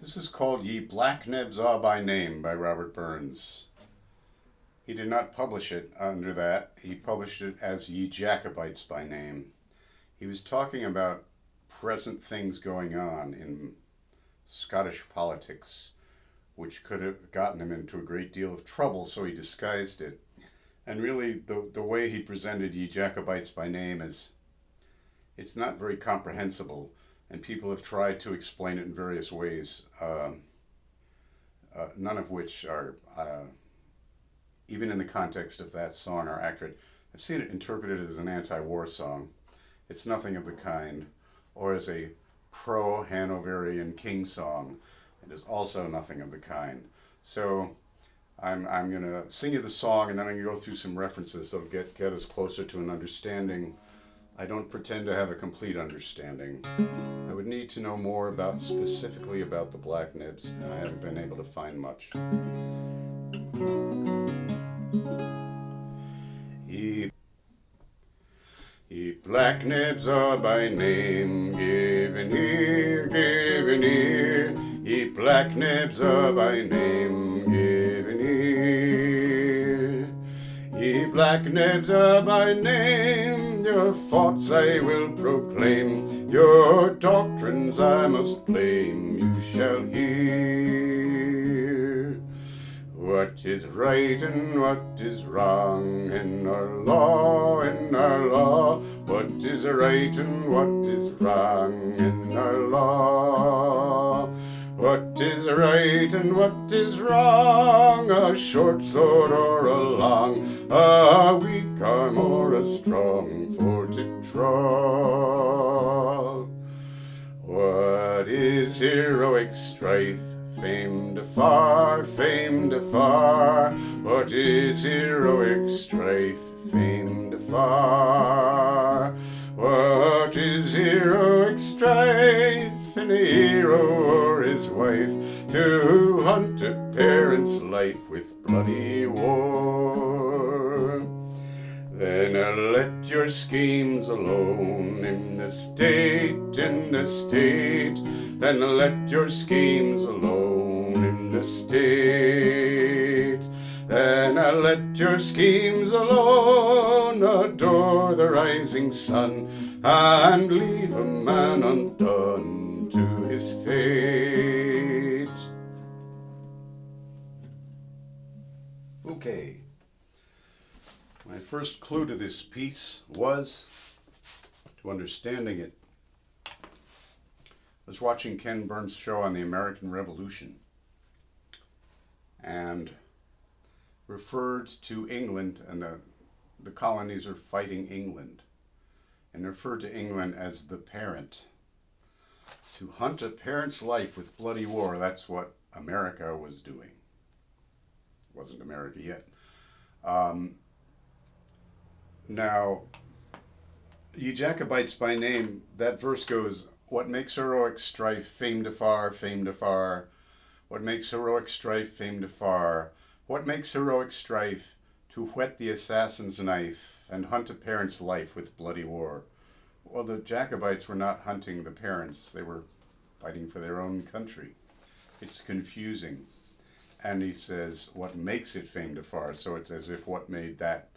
This is called Ye Black-nebs Are by Name by Robert Burns. He did not publish it under that. He published it as Ye Jacobites by Name. He was talking about present things going on in Scottish politics, which could have gotten him into a great deal of trouble, so he disguised it. And really, the way he presented Ye Jacobites by Name is, it's not very comprehensible, and people have tried to explain it in various ways, none of which are, even in the context of that song, are accurate. I've seen it interpreted as an anti-war song. It's nothing of the kind. Or as a pro-Hanoverian king song. It is also nothing of the kind. So I'm going to sing you the song, and then I'm going to go through some references that'll get us closer to an understanding. I don't pretend to have a complete understanding. I would need to know more specifically about the Black-nebs, and I haven't been able to find much. Ye Black-nebs are by name, given here, ye Black-nebs are by name, given here. Ye Black-nebs are by name, your fauts I will proclaim, your doctrines I must claim, you shall hear. What is right and what is wrong in our law, what is right and what is wrong in our law. What is right and what is wrong, a short sword or a long, a weak arm or a strong for to draw. What is heroic strife, famed afar, famed afar? What is heroic strife, famed afar? What is heroic strife in a hero or his wife to hunt a parent's life with bloody war? Then let your schemes alone in the state, in the state. Then let your schemes alone in the state. Then let your schemes alone, adore the rising sun, and leave a man undone to his fate. Okay. My first clue to this piece was, to understanding it, I was watching Ken Burns' show on the American Revolution and referred to England, and the colonies are fighting England, and referred to England as the parent. To hunt a parent's life with bloody war, that's what America was doing. It wasn't America yet. Now, Ye Jacobites by Name, that verse goes, what makes heroic strife, famed afar, famed afar? What makes heroic strife, famed afar? What makes heroic strife, to whet the assassin's knife, and hunt a parent's life with bloody war? Well, the Jacobites were not hunting the parents, they were fighting for their own country. It's confusing. And he says, what makes it famed afar? So it's as if what made that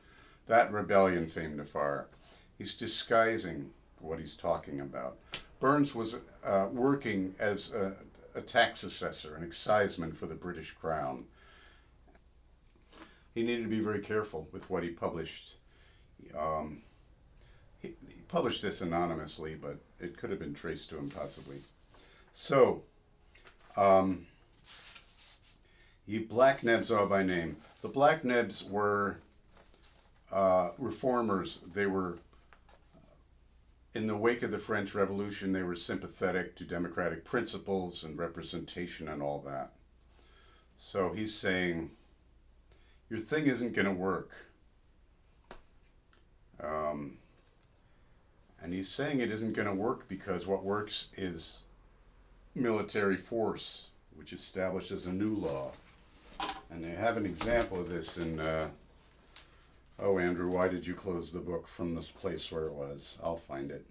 rebellion famed afar. He's disguising what he's talking about. Burns was working as a tax assessor, an exciseman for the British Crown. He needed to be very careful with what he published. He published this anonymously, but it could have been traced to him possibly. So, Ye Black-nebs are by name. The Black-nebs were reformers. They were, in the wake of the French Revolution, they were sympathetic to democratic principles and representation and all that. So he's saying, your thing isn't going to work. And he's saying it isn't going to work because what works is military force, which establishes a new law. And they have an example of this in, oh, Andrew, why did you close the book from this place where it was? I'll find it.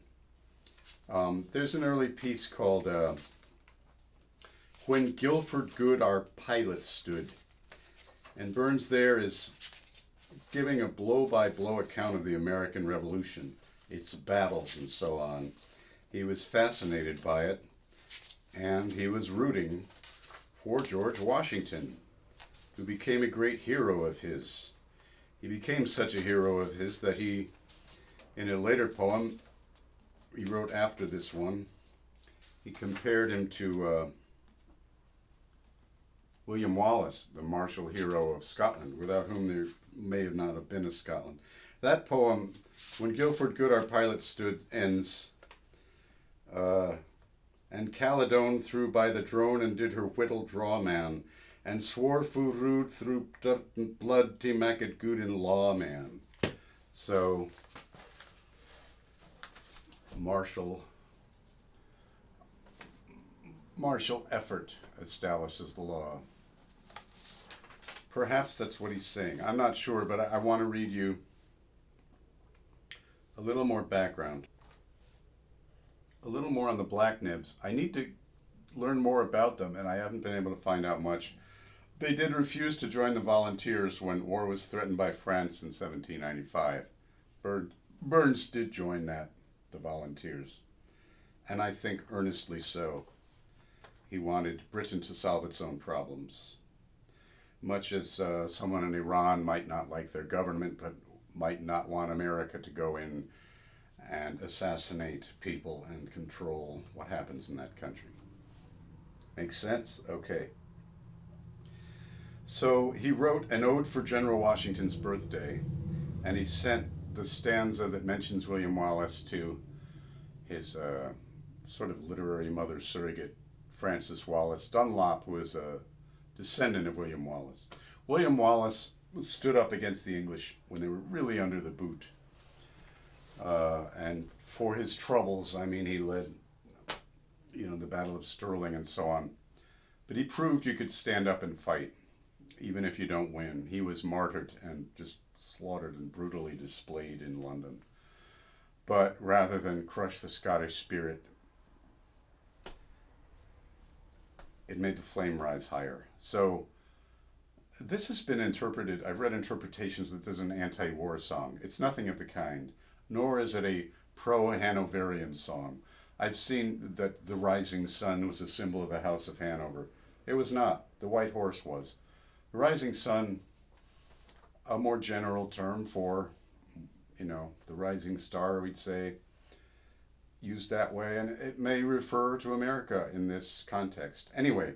There's an early piece called When Guilford Good our pilot stood. And Burns there is giving a blow-by-blow account of the American Revolution, its battles and so on. He was fascinated by it, and he was rooting for George Washington, who became a great hero of his. He became such a hero of his that he, in a later poem he wrote after this one, he compared him to William Wallace, the martial hero of Scotland, without whom there may have not have been a Scotland. That poem, When Guilford Good our pilot stood, ends, and Calhoun threw by the drone and did her whittle draw man, and swore fu rude through blood to make it good in law man. So, martial effort establishes the law. Perhaps that's what he's saying. I'm not sure, but I want to read you a little more background. A little more on the Black-nebs. I need to learn more about them, and I haven't been able to find out much. They did refuse to join the volunteers when war was threatened by France in 1795. Burns did join the volunteers, and I think earnestly so. He wanted Britain to solve its own problems. Much as someone in Iran might not like their government, but might not want America to go in and assassinate people and control what happens in that country. Makes sense? Okay. So he wrote an ode for General Washington's birthday, and he sent the stanza that mentions William Wallace to his sort of literary mother surrogate, Frances Wallace Dunlop, who is a descendant of William Wallace. William Wallace stood up against the English when they were really under the boot. And for his troubles, I mean, he led, the Battle of Stirling and so on. But he proved you could stand up and fight, even if you don't win. He was martyred and just slaughtered and brutally displayed in London. But rather than crush the Scottish spirit, it made the flame rise higher. So this has been interpreted, I've read interpretations that this is an anti-war song. It's nothing of the kind, nor is it a pro-Hanoverian song. I've seen that the rising sun was a symbol of the House of Hanover. It was not. The white horse was. The rising sun, a more general term for, the rising star, we'd say, used that way, and it may refer to America in this context. Anyway,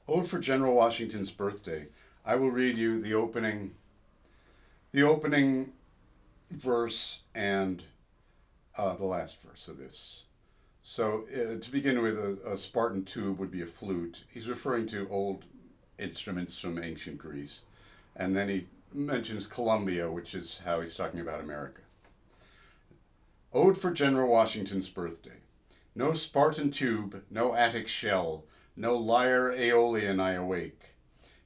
Ode for General Washington's Birthday. I will read you the opening verse and the last verse of this. So to begin with, a Spartan tube would be a flute. He's referring to old instruments from ancient Greece. And then he mentions Columbia, which is how he's talking about America. Ode for General Washington's Birthday. No Spartan tube, no Attic shell, no lyre Aeolian I awake.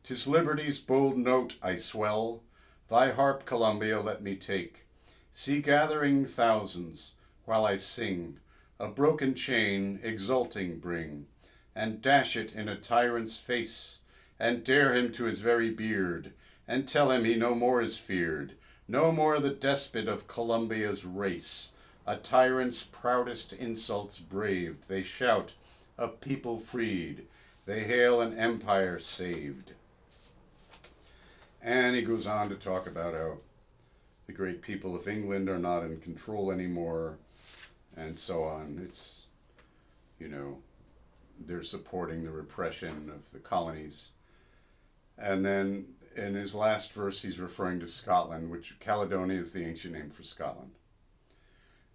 'Tis liberty's bold note I swell, thy harp, Columbia, let me take. See gathering thousands, while I sing, a broken chain exulting bring, and dash it in a tyrant's face, and dare him to his very beard, and tell him he no more is feared, no more the despot of Columbia's race. A tyrant's proudest insults braved, they shout, a people freed, they hail an empire saved. And he goes on to talk about how the great people of England are not in control anymore, and so on. It's, they're supporting the repression of the colonies. And then in his last verse, he's referring to Scotland, which Caledonia is the ancient name for Scotland.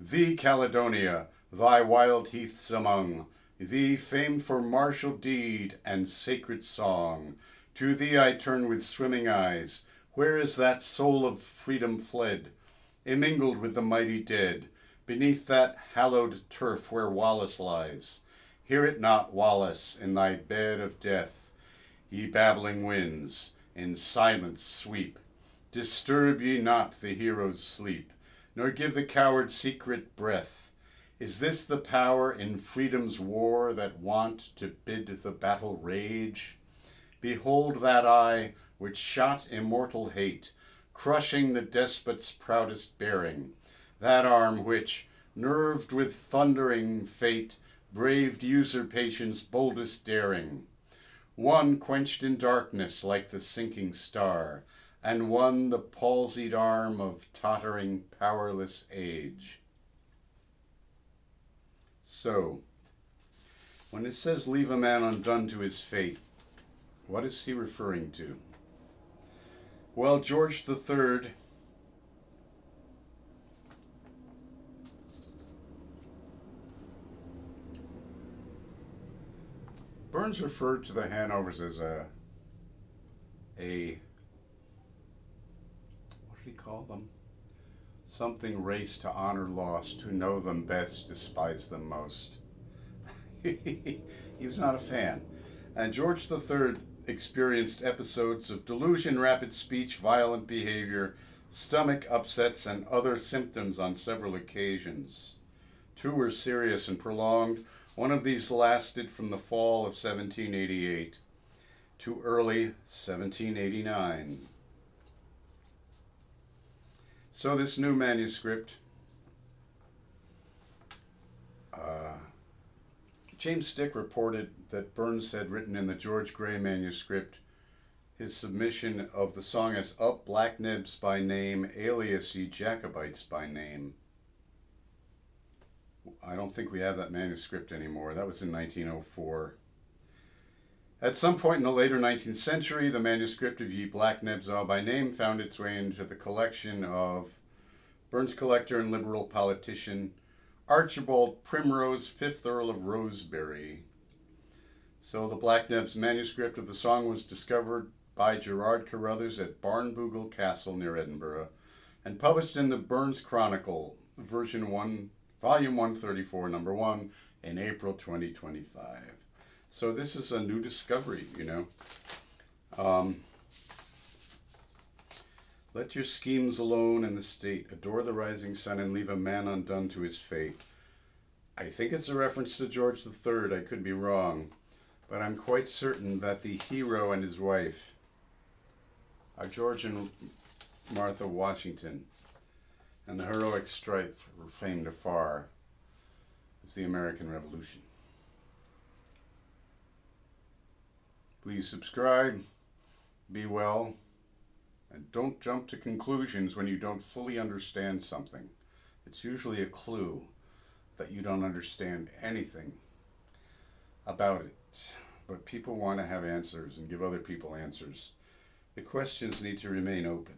Thee, Caledonia, thy wild heaths among, thee famed for martial deed and sacred song, to thee I turn with swimming eyes. Where is that soul of freedom fled, immingled with the mighty dead, beneath that hallowed turf where Wallace lies? Hear it not, Wallace, in thy bed of death, ye babbling winds, in silence sweep. Disturb ye not the hero's sleep, nor give the coward secret breath. Is this the power in freedom's war that wont to bid the battle rage? Behold that eye which shot immortal hate, crushing the despot's proudest bearing, that arm which, nerved with thundering fate, braved usurpation's boldest daring. One quenched in darkness like the sinking star, and one the palsied arm of tottering, powerless age. So, when it says leave a man undone to his fate, what is he referring to? Well, George III Burns referred to the Hanovers as a what did he call them? Something race to honor lost, who know them best, despise them most. He was not a fan. And George III experienced episodes of delusion, rapid speech, violent behavior, stomach upsets, and other symptoms on several occasions. Two were serious and prolonged. One of these lasted from the fall of 1788 to early 1789. So this new manuscript, James Stick reported that Burns had written in the George Gray manuscript his submission of the song as Up Black-nebs by name, alias ye Jacobites by name. I don't think we have that manuscript anymore. That was in 1904. At some point in the later 19th century, the manuscript of Ye Black-nebs all by name found its way into the collection of Burns collector and Liberal politician Archibald Primrose, 5th Earl of Rosebery. So the Black-nebs manuscript of the song was discovered by Gerard Carruthers at Barnbougle Castle near Edinburgh and published in the Burns Chronicle, Volume 134, number 1, in April 2025. So this is a new discovery, Let your schemes alone in the state, adore the rising sun, and leave a man undone to his fate. I think it's a reference to George III. I could be wrong, but I'm quite certain that the hero and his wife are George and Martha Washington, and the heroic strife were famed afar as the American Revolution. Please subscribe, be well, and don't jump to conclusions when you don't fully understand something. It's usually a clue that you don't understand anything about it. But people want to have answers and give other people answers. The questions need to remain open.